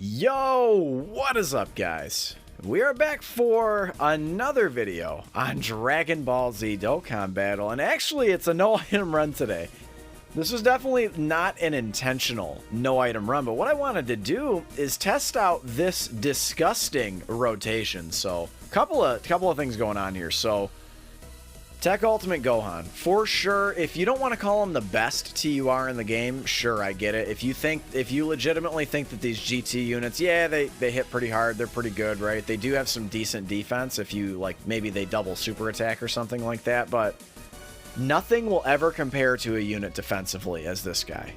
Yo, what is up, guys? We are back for another video on Dragon Ball Z Dokkan Battle, and actually it's a no-item run today. This was definitely not an intentional no-item run, but what I wanted to do is test out this disgusting rotation. So, couple of things going on here. So, TEQ Ultimate Gohan, for sure. If you don't want to call him the best TUR in the game, sure, I get it. If you legitimately think that these GT units, yeah, they hit pretty hard, they're pretty good, right? They do have some decent defense if you, like, maybe they double super attack or something like that, but nothing will ever compare to a unit defensively as this guy.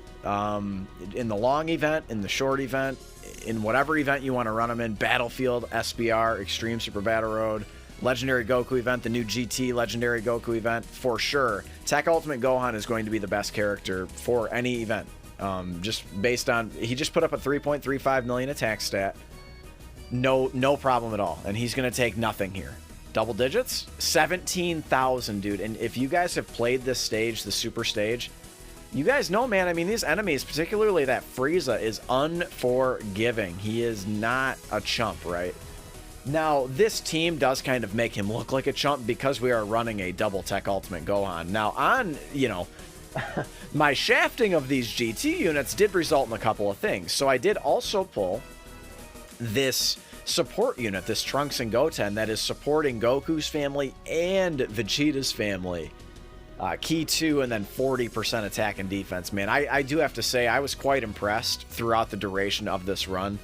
In the long event, in the short event, in whatever event you want to run him in, Battlefield, SBR, Extreme Super Battle Road, Legendary Goku event, the new GT Legendary Goku event, for sure, TEQ Ultimate Gohan is going to be the best character for any event. Just based on, he just put up a 3.35 million attack stat. No problem at all. And he's going to take nothing here. Double digits? 17,000, dude. And if you guys have played this stage, the super stage, you guys know, man, I mean, these enemies, particularly that Frieza, is unforgiving. He is not a chump, right? Now, this team does kind of make him look like a chump because we are running a double TEQ Ultimate Gohan. Now, on, you know, my shafting of these GT units did result in a couple of things. So I did also pull this support unit, this Trunks and Goten, that is supporting Goku's family and Vegeta's family. Key 2 and then 40% attack and defense. Man, I do have to say I was quite impressed throughout the duration of this run.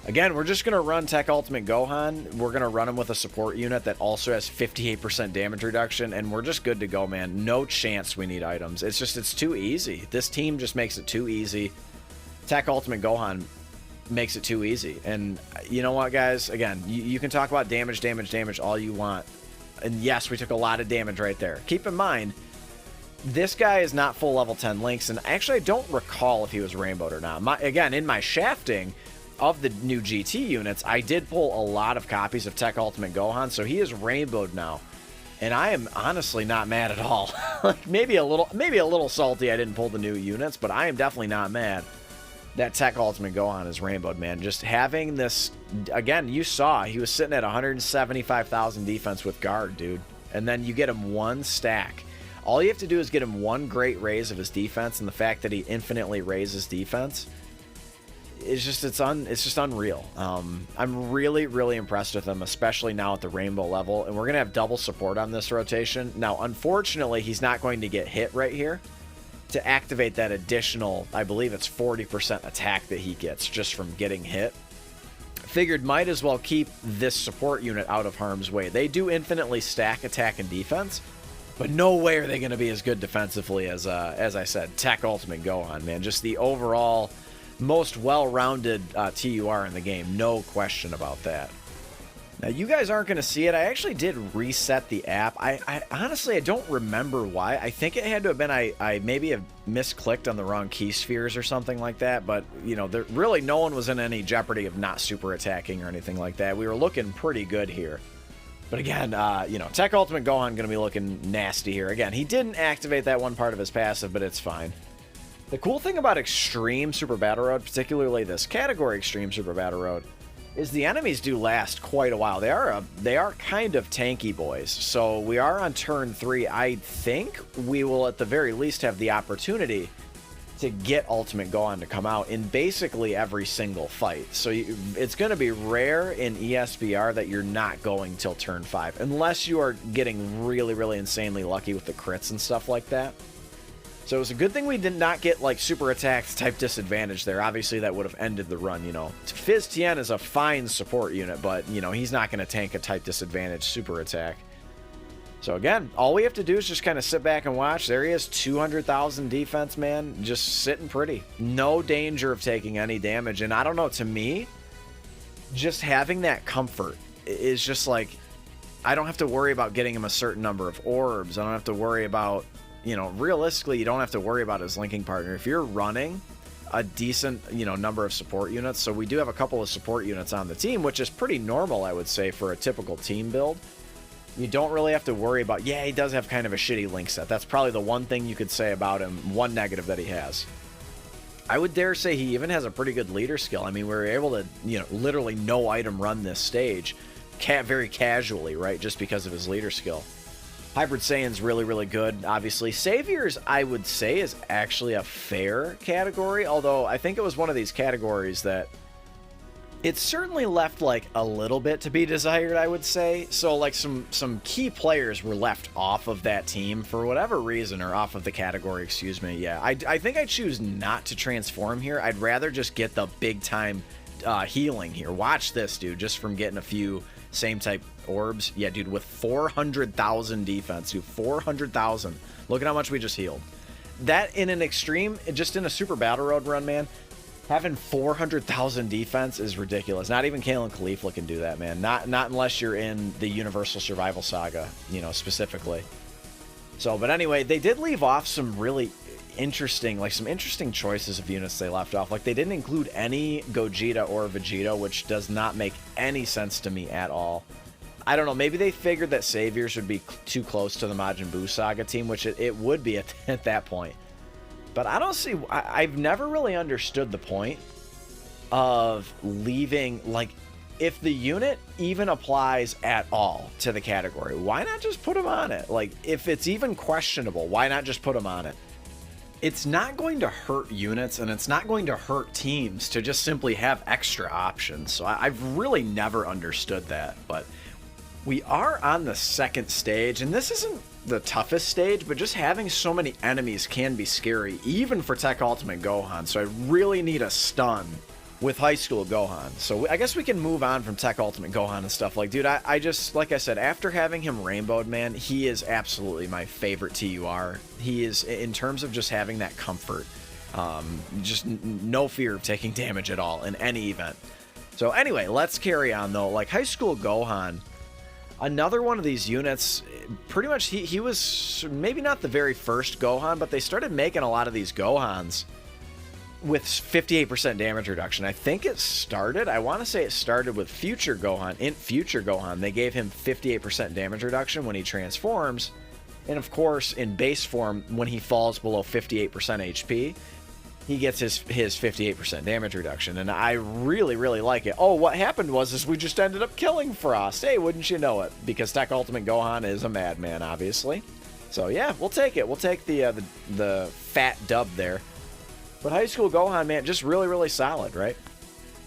Again, we're just going to run TEQ Ultimate Gohan. We're going to run him with a support unit that also has 58% damage reduction, and we're just good to go, man. No chance we need items. It's too easy. This team just makes it too easy. TEQ Ultimate Gohan makes it too easy. And you know what, guys? Again, you can talk about damage all you want. And yes, we took a lot of damage right there. Keep in mind, this guy is not full level 10 links, and actually I don't recall if he was rainbowed or not. Again, in my shafting of the new GT units, I did pull a lot of copies of TEQ Ultimate Gohan, so he is rainbowed now. And I am honestly not mad at all. Like maybe a little salty I didn't pull the new units, but I am definitely not mad that TEQ Ultimate Gohan is rainbowed, man. Just having this, again, you saw he was sitting at 175,000 defense with guard, dude. And then you get him one stack. All you have to do is get him one great raise of his defense, and the fact that he infinitely raises defense, it's just unreal. I'm really impressed with him, especially now at the rainbow level, and we're gonna have double support on this rotation. Now, unfortunately, he's not going to get hit right here to activate that additional, I believe it's 40% attack that he gets just from getting hit. Figured might as well keep this support unit out of harm's way. They do infinitely stack attack and defense, but no way are they going to be as good defensively as I said, TEQ Ultimate Gohan, man. Just the overall most well-rounded TUR in the game, no question about that. Now, you guys aren't going to see it. I actually did reset the app. I honestly, I don't remember why. I think it had to have been I maybe have misclicked on the wrong key spheres or something like that, but, you know, really no one was in any jeopardy of not super attacking or anything like that. We were looking pretty good here. But again, you know, TEQ Ultimate Gohan going to be looking nasty here. Again, he didn't activate that one part of his passive, but it's fine. The cool thing about Extreme Super Battle Road, particularly this category Extreme Super Battle Road, is the enemies do last quite a while. They are kind of tanky boys. So we are on turn 3. I think we will at the very least have the opportunity to get Ultimate Gohan to come out in basically every single fight. So it's going to be rare in ESBR that you're not going till turn 5, unless you are getting really insanely lucky with the crits and stuff like that. So it was a good thing we did not get, like, super attacks type disadvantage there. Obviously, that would have ended the run, you know. Fizz Tien is a fine support unit, but, you know, he's not going to tank a type disadvantage super attack. So, again, all we have to do is just kind of sit back and watch. There he is, 200,000 defense, man. Just sitting pretty. No danger of taking any damage. And I don't know, to me, just having that comfort is just like, I don't have to worry about getting him a certain number of orbs. I don't have to worry about, you know, realistically, you don't have to worry about his linking partner. If you're running a decent, you know, number of support units, so we do have a couple of support units on the team, which is pretty normal, I would say, for a typical team build. You don't really have to worry about, yeah, he does have kind of a shitty link set. That's probably the one thing you could say about him, one negative that he has. I would dare say he even has a pretty good leader skill. I mean, we were able to, you know, literally no item run this stage very casually, right? Just because of his leader skill. Hybrid Saiyan's really, really good, obviously. Saviors, I would say, is actually a fair category, although I think it was one of these categories that it certainly left, like, a little bit to be desired, I would say. So, like, some key players were left off of that team for whatever reason, or off of the category, excuse me. Yeah, I think I choose not to transform here. I'd rather just get the big-time healing here. Watch this, dude, just from getting a few same-type orbs. Yeah, dude, with 400,000 defense, dude, 400,000. Look at how much we just healed. That, in an extreme, just in a Super Battle Road run, man, having 400,000 defense is ridiculous. Not even Kalen Khalifa can do that, man. Not unless you're in the Universal Survival Saga, you know, specifically. So, but anyway, they did leave off some really interesting, like some interesting choices of units they left off. Like, they didn't include any Gogeta or Vegeta, which does not make any sense to me at all. I don't know, maybe they figured that Saviors would be too close to the Majin Buu Saga team, which it would be at that point. But I don't see, I've never really understood the point of leaving, like, if the unit even applies at all to the category, why not just put them on it? Like, if it's even questionable, why not just put them on it? It's not going to hurt units, and it's not going to hurt teams to just simply have extra options. So I've really never understood that, but we are on the second stage, and this isn't the toughest stage, but just having so many enemies can be scary, even for TEQ Ultimate Gohan. So I really need a stun with High School Gohan. So I guess we can move on from TEQ Ultimate Gohan and stuff. Like, dude, I just, like I said, after having him rainbowed, man, he is absolutely my favorite TUR. He is, in terms of just having that comfort, just no fear of taking damage at all in any event. So anyway, let's carry on though. Like, High School Gohan, another one of these units, pretty much he was maybe not the very first Gohan, but they started making a lot of these Gohans with 58% damage reduction. I think it started, I want to say it started with Future Gohan. In Future Gohan, they gave him 58% damage reduction when he transforms. And of course, in base form, when he falls below 58% HP, he gets his 58% damage reduction, and I really, really like it. Oh, what happened was we just ended up killing Frost. Hey, wouldn't you know it? Because TEQ Ultimate Gohan is a madman, obviously. So yeah, we'll take it. We'll take the fat dub there. But High School Gohan, man, just really, really solid, right?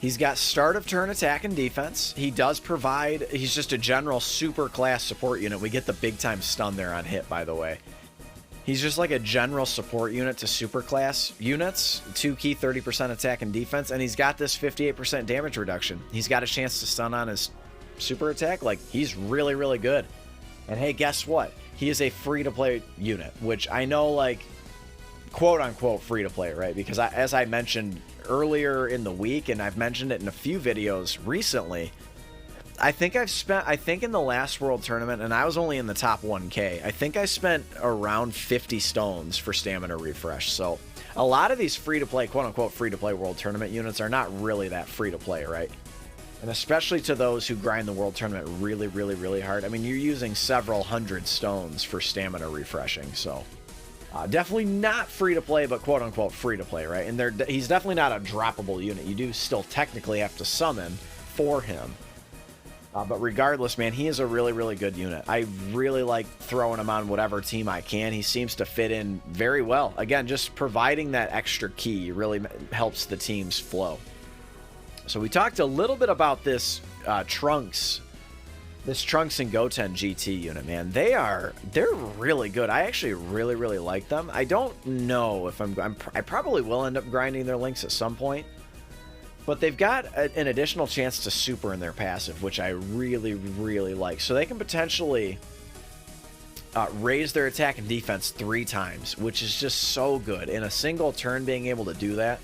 He's got start of turn attack and defense. He does provide, he's just a general super class support unit. We get the big time stun there on hit, by the way. He's just like a general support unit to super class units, 2 key 30% attack and defense, and he's got this 58% damage reduction. He's got a chance to stun on his super attack. Like, he's really, really good. And hey, guess what? He is a free-to-play unit, which I know, like, quote-unquote free-to-play, right? Because as I mentioned earlier in the week, and I've mentioned it in a few videos recently, I think in the last World Tournament, and I was only in the top 1K, I think I spent around 50 stones for stamina refresh. So a lot of these free-to-play, quote-unquote free-to-play World Tournament units are not really that free-to-play, right? And especially to those who grind the World Tournament really, really, really hard. I mean, you're using several hundred stones for stamina refreshing, so definitely not free-to-play, but quote-unquote free-to-play, right? And he's definitely not a droppable unit. You do still technically have to summon for him. But regardless, man, he is a really, really good unit. I really like throwing him on whatever team I can. He seems to fit in very well. Again, just providing that extra key really helps the team's flow. So we talked a little bit about this Trunks and Goten GT unit, man. They're really good. I actually really, really like them. I don't know if I probably will end up grinding their links at some point. But they've got an additional chance to super in their passive, which I really, really like. So they can potentially raise their attack and defense 3 times, which is just so good. In a single turn, being able to do that.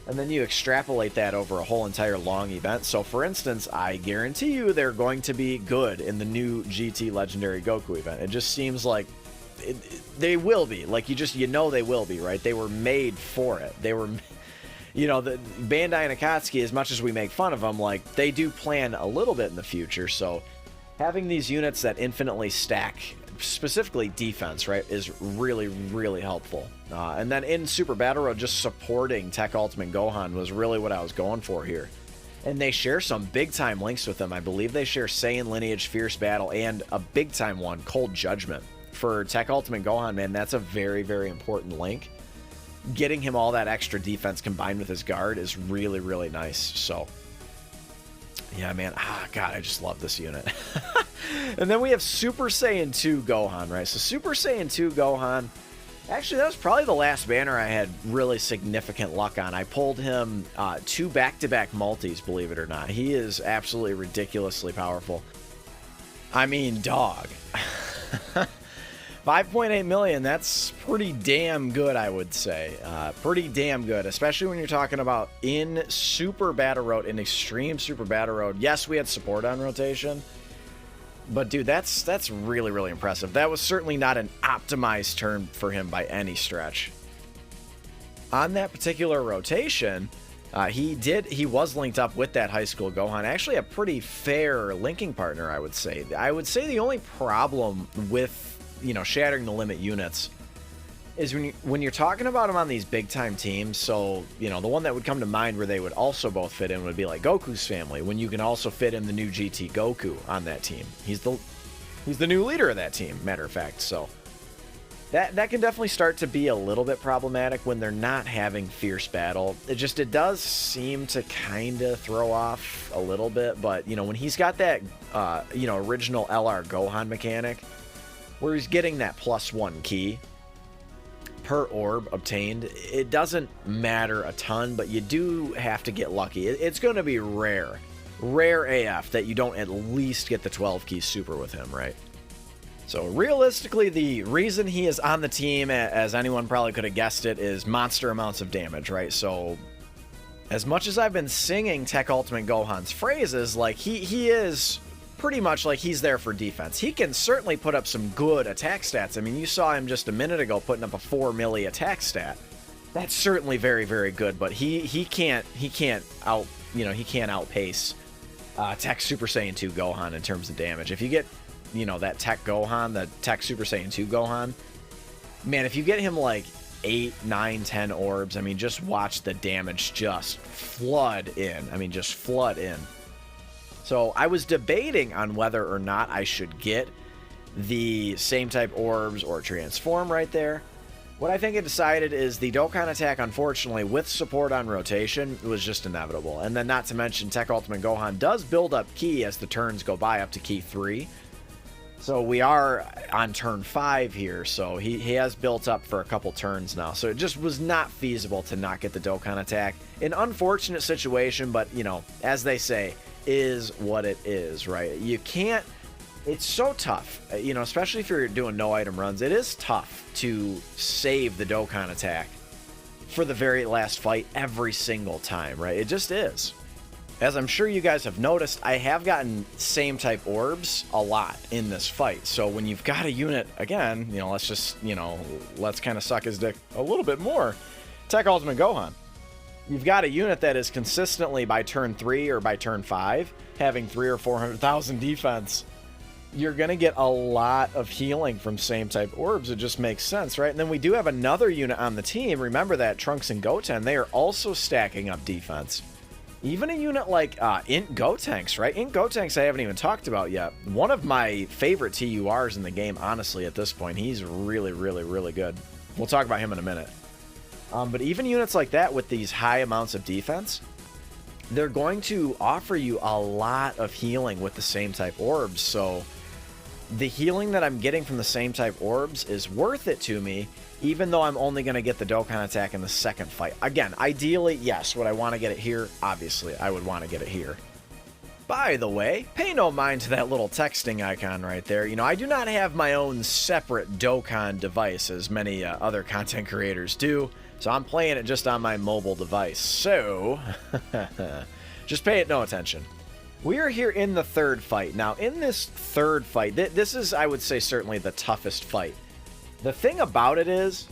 And then you extrapolate that over a whole entire long event. So for instance, I guarantee you they're going to be good in the new GT Legendary Goku event. It just seems like they will be. Like, you know they will be, right? They were made for it. They were... You know, the Bandai and Akatsuki, as much as we make fun of them, like, they do plan a little bit in the future, so having these units that infinitely stack specifically defense, right, is really, really helpful. And then in Super Battle Road, just supporting TEQ Ultimate Gohan was really what I was going for here. And they share some big-time links with them. I believe they share Saiyan Lineage, Fierce Battle, and a big-time one, Cold Judgment. For TEQ Ultimate Gohan, man, that's a very, very important link. Getting him all that extra defense combined with his guard is really, really nice. So, yeah, man. God, I just love this unit. And then we have Super Saiyan 2 Gohan, right? So Super Saiyan 2 Gohan, actually, that was probably the last banner I had really significant luck on. I pulled him 2 back-to-back multis, believe it or not. He is absolutely ridiculously powerful. I mean, dog. 5.8 million, that's pretty damn good, I would say. Pretty damn good, especially when you're talking about in Super Battle Road, in Extreme Super Battle Road. Yes, we had support on rotation, but dude, that's really, really impressive. That was certainly not an optimized turn for him by any stretch. On that particular rotation, he was linked up with that high school Gohan. Actually, a pretty fair linking partner, I would say. I would say the only problem with, you know, shattering the limit units is when you're talking about them on these big time teams. So, you know, the one that would come to mind where they would also both fit in would be like Goku's family, when you can also fit in the new GT Goku on that team. He's the new leader of that team, matter of fact. So that can definitely start to be a little bit problematic when they're not having Fierce Battle. It does seem to kind of throw off a little bit, but you know, when he's got that you know, original LR Gohan mechanic where he's getting that +1 key per orb obtained, it doesn't matter a ton, but you do have to get lucky. It's going to be rare AF that you don't at least get the 12 key super with him, right? So realistically, the reason he is on the team, as anyone probably could have guessed it, is monster amounts of damage, right? So as much as I've been singing TEQ Ultimate Gohan's phrases, like he is pretty much like he's there for defense. He can certainly put up some good attack stats. I mean, you saw him just a minute ago putting up a 4 milli attack stat. That's certainly very, very good, but he can't outpace TEQ Super Saiyan 2 Gohan in terms of damage. If you get, you know, that TEQ Gohan, the TEQ Super Saiyan 2 Gohan, man, if you get him like 8, 9, 10 orbs, I mean, just watch the damage just flood in. I mean, just flood in. So I was debating on whether or not I should get the same type orbs or transform right there. What I think I decided is the Dokkan attack, unfortunately, with support on rotation, was just inevitable. And then not to mention, TEQ Ultimate Gohan does build up ki as the turns go by up to ki 3. So we are on turn 5 here, so he has built up for a couple turns now. So it just was not feasible to not get the Dokkan attack. An unfortunate situation, but, you know, as they say, is what it is, right? You can't, it's so tough, you know, especially if you're doing no item runs. It is tough to save the Dokkan attack for the very last fight every single time, right? It just is. As I'm sure you guys have noticed, I have gotten same type orbs a lot in this fight. So when you've got a unit, again, you know, let's kind of suck his dick a little bit more. TEQ Ultimate Gohan. You've got a unit that is consistently by turn 3 or by turn 5 having 300,000 or 400,000 defense. You're going to get a lot of healing from same type orbs. It just makes sense, right? And then we do have another unit on the team. Remember that Trunks and Goten, they are also stacking up defense. Even a unit like Int Gotenks, right? Int Gotenks I haven't even talked about yet. One of my favorite TURs in the game, honestly, at this point. He's really, really, really good. We'll talk about him in a minute. But even units like that with these high amounts of defense, they're going to offer you a lot of healing with the same type orbs. So the healing that I'm getting from the same type orbs is worth it to me, even though I'm only going to get the Dokkan attack in the second fight. Again, ideally, yes, would I want to get it here? Obviously, I would want to get it here. By the way, pay no mind to that little texting icon right there. You know, I do not have my own separate Dokkan device as many other content creators do. So I'm playing it just on my mobile device. So, just pay it no attention. We are here in the third fight. Now, in this third fight, this is, I would say, certainly the toughest fight. The thing about it is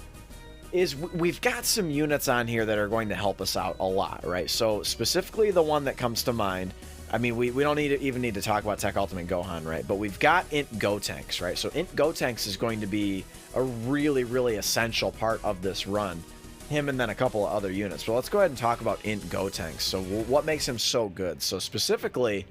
we've got some units on here that are going to help us out a lot, right? So, specifically the one that comes to mind, I mean, we don't even need to talk about TEQ Ultimate Gohan, right? But we've got Int Gotenks, right? So Int Gotenks is going to be a really, really essential part of this run. Him and then a couple of other units. But let's go ahead and talk about Int Gotenks. So what makes him so good? So specifically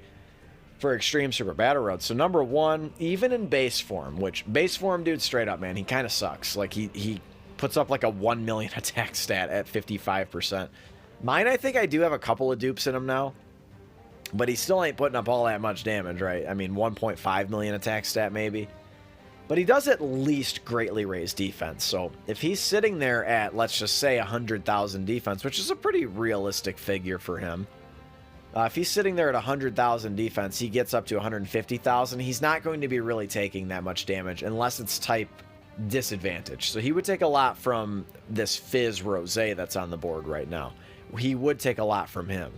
for Extreme Super Battle Road. So number one, even in base form, which base form, dude, straight up, man, he kind of sucks. Like he puts up like a 1 million attack stat at 55%. Mine, I think I do have a couple of dupes in him now, but he still ain't putting up all that much damage, right? I mean, 1.5 million attack stat maybe. But he does at least greatly raise defense. So if he's sitting there at, let's just say, 100,000 defense, which is a pretty realistic figure for him. If he's sitting there at 100,000 defense, he gets up to 150,000. He's not going to be really taking that much damage unless it's type disadvantage. So he would take a lot from this Fizz Rose that's on the board right now. He would take a lot from him.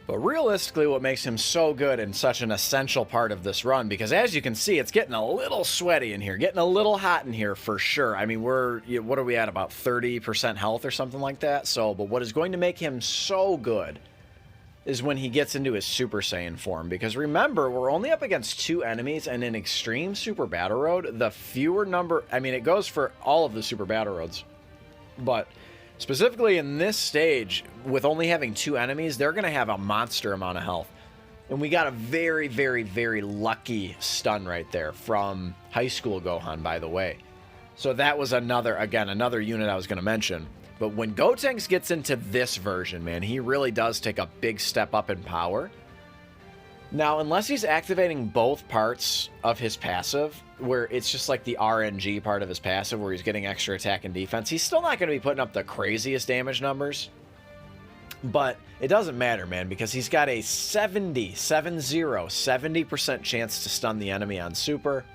But realistically, what makes him so good and such an essential part of this run, because as you can see, it's getting a little sweaty in here, getting a little hot in here for sure. I mean, what are we at, about 30% health or something like that? So, but what is going to make him so good is when he gets into his Super Saiyan form. Because remember, we're only up against 2 enemies, and in Extreme Super Battle Road, the fewer number... I mean, it goes for all of the Super Battle Roads, but specifically in this stage, with only having 2 enemies, they're going to have a monster amount of health. And we got a very, very, very lucky stun right there from High School Gohan, by the way. So that was another unit I was going to mention. But when Gotenks gets into this version, man, he really does take a big step up in power. Now, unless he's activating both parts of his passive, where it's just like the RNG part of his passive, where he's getting extra attack and defense, he's still not going to be putting up the craziest damage numbers. But it doesn't matter, man, because he's got a 70% chance to stun the enemy on Super.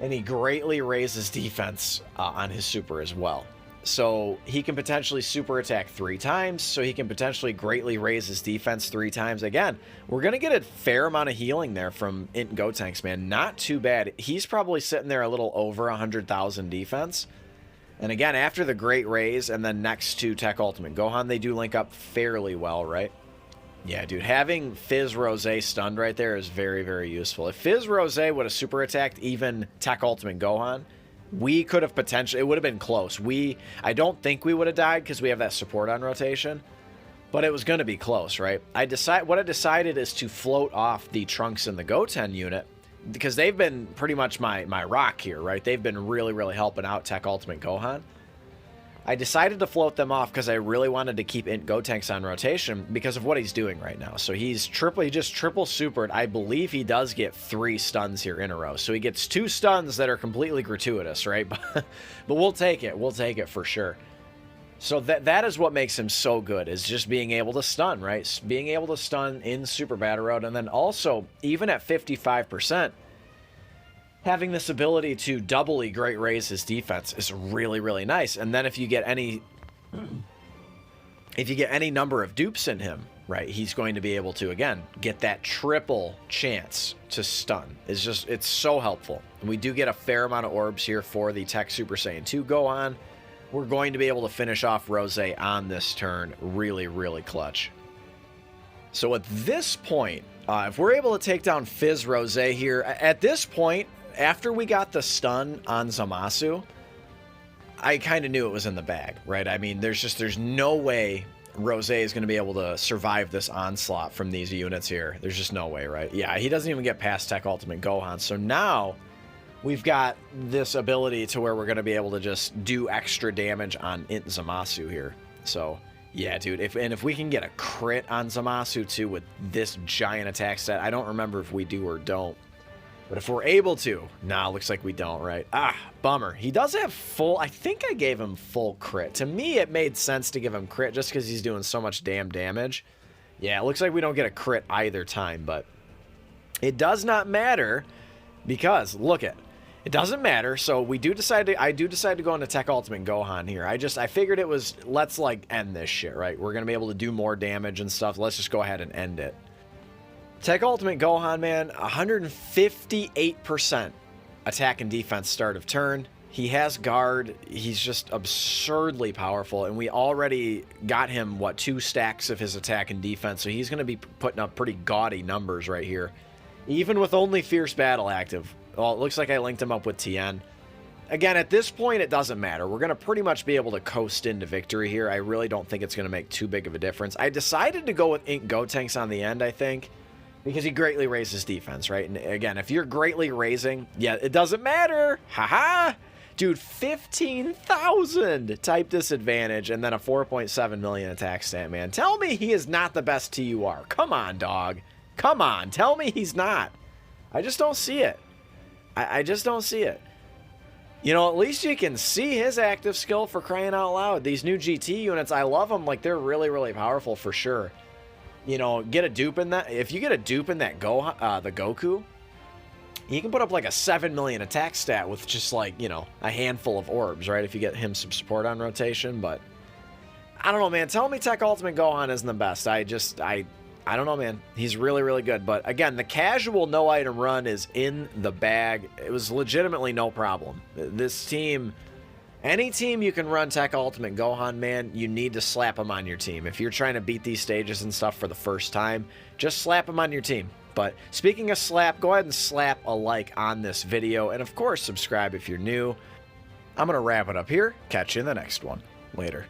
And he greatly raises defense on his Super as well. So he can potentially super attack 3 times, so he can potentially greatly raise his defense 3 times. Again, we're going to get a fair amount of healing there from Int Gotenks, man. Not too bad. He's probably sitting there a little over 100,000 defense. And again, after the Great Raise and then next to TEQ Ultimate Gohan, they do link up fairly well, right? Yeah, dude, having Fizz Rose stunned right there is very, very useful. If Fizz Rose would have super attacked even TEQ Ultimate Gohan, we could have potentially, it would have been close. I don't think we would have died because we have that support on rotation, but it was going to be close, right? What I decided is to float off the Trunks and the Goten unit, because they've been pretty much my rock here, right? They've been really, really helping out TEQ Ultimate Gohan. I decided to float them off because I really wanted to keep Int Gotenks on rotation because of what he's doing right now. So he just triple supered. I believe he does get 3 stuns here in a row. So he gets 2 stuns that are completely gratuitous, right? But we'll take it. We'll take it for sure. So that is what makes him so good, is just being able to stun, right? Being able to stun in Super Battle Road. And then also, even at 55%, having this ability to doubly great raise his defense is really, really nice. And then if you get any number of dupes in him, right, he's going to be able to, again, get that triple chance to stun. It's so helpful. And we do get a fair amount of orbs here for the TEQ Super Saiyan 2 Gohan. We're going to be able to finish off Rose on this turn really, really clutch. So at this point, if we're able to take down Fizz Rose here, at this point, after we got the stun on Zamasu, I kind of knew it was in the bag, right? I mean, there's no way Rose is going to be able to survive this onslaught from these units here. There's just no way, right? Yeah, he doesn't even get past TEQ Ultimate Gohan. So now we've got this ability to where we're going to be able to just do extra damage on Int Zamasu here. So yeah, dude, if we can get a crit on Zamasu too with this giant attack stat, I don't remember if we do or don't. But if we're able to, looks like we don't, right? Bummer. He does have full, I think I gave him full crit. To me, it made sense to give him crit just because he's doing so much damn damage. Yeah, it looks like we don't get a crit either time, but it does not matter because, look it doesn't matter. So I do decide to go into TEQ Ultimate Gohan here. I figured it was, let's like end this shit, right? We're going to be able to do more damage and stuff. Let's just go ahead and end it. TEQ Ultimate Gohan, man, 158% attack and defense start of turn. He has guard. He's just absurdly powerful, and we already got him, what, 2 stacks of his attack and defense, so he's going to be putting up pretty gaudy numbers right here. Even with only Fierce Battle active. Well, it looks like I linked him up with Tien. Again, at this point, it doesn't matter. We're going to pretty much be able to coast into victory here. I really don't think it's going to make too big of a difference. I decided to go with Ink Gotenks on the end, I think, because he greatly raises defense, right? And again, if you're greatly raising, yeah, it doesn't matter. Haha! Dude, 15,000 type disadvantage and then a 4.7 million attack stat, man. Tell me he is not the best TUR. Come on, dog. Come on. Tell me he's not. I just don't see it. I just don't see it. You know, at least you can see his active skill, for crying out loud. These new GT units, I love them. Like, they're really, really powerful for sure. You know, get a dupe in that. If you get a dupe in that the Goku, he can put up like a 7 million attack stat with just like, you know, a handful of orbs, right? If you get him some support on rotation. But I don't know, man. Tell me TEQ Ultimate Gohan isn't the best. I don't know, man. He's really, really good. But again, the casual no item run is in the bag. It was legitimately no problem. This team, any team you can run TEQ Ultimate Gohan, man, you need to slap him on your team. If you're trying to beat these stages and stuff for the first time, just slap him on your team. But speaking of slap, go ahead and slap a like on this video. And of course, subscribe if you're new. I'm going to wrap it up here. Catch you in the next one. Later.